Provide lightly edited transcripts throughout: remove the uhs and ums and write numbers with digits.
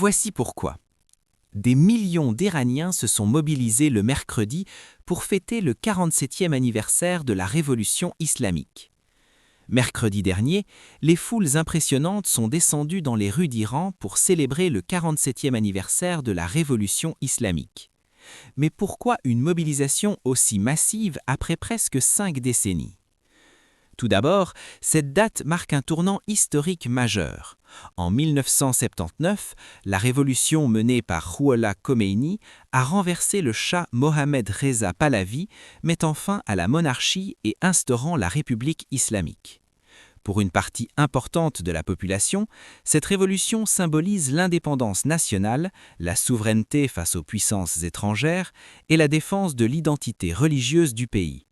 Voici pourquoi. Des millions d'Iraniens se sont mobilisés le mercredi pour fêter le 47e anniversaire de la révolution islamique. Mercredi dernier, les foules impressionnantes sont descendues dans les rues d'Iran pour célébrer le 47e anniversaire de la révolution islamique. Mais pourquoi une mobilisation aussi massive après presque 5 décennies ? Tout d'abord, cette date marque un tournant historique majeur. En 1979, la révolution menée par Rouhollah Khomeini a renversé le Shah Mohammad Reza Pahlavi, mettant fin à la monarchie et instaurant la République islamique. Pour une partie importante de la population, cette révolution symbolise l'indépendance nationale, la souveraineté face aux puissances étrangères et la défense de l'identité religieuse du pays.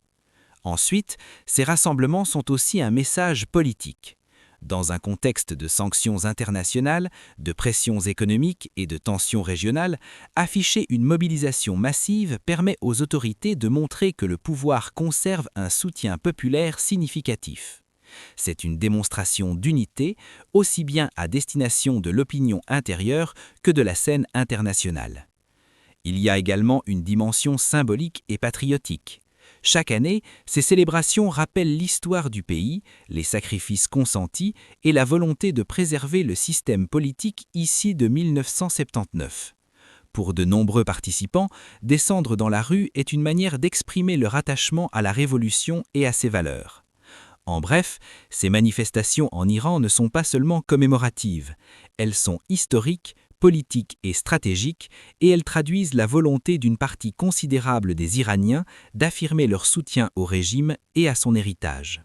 Ensuite, ces rassemblements sont aussi un message politique. Dans un contexte de sanctions internationales, de pressions économiques et de tensions régionales, afficher une mobilisation massive permet aux autorités de montrer que le pouvoir conserve un soutien populaire significatif. C'est une démonstration d'unité, aussi bien à destination de l'opinion intérieure que de la scène internationale. Il y a également une dimension symbolique et patriotique. Chaque année, ces célébrations rappellent l'histoire du pays, les sacrifices consentis et la volonté de préserver le système politique ici de 1979. Pour de nombreux participants, descendre dans la rue est une manière d'exprimer leur attachement à la révolution et à ses valeurs. En bref, ces manifestations en Iran ne sont pas seulement commémoratives, elles sont historiques, politiques et stratégiques, et elles traduisent la volonté d'une partie considérable des Iraniens d'affirmer leur soutien au régime et à son héritage.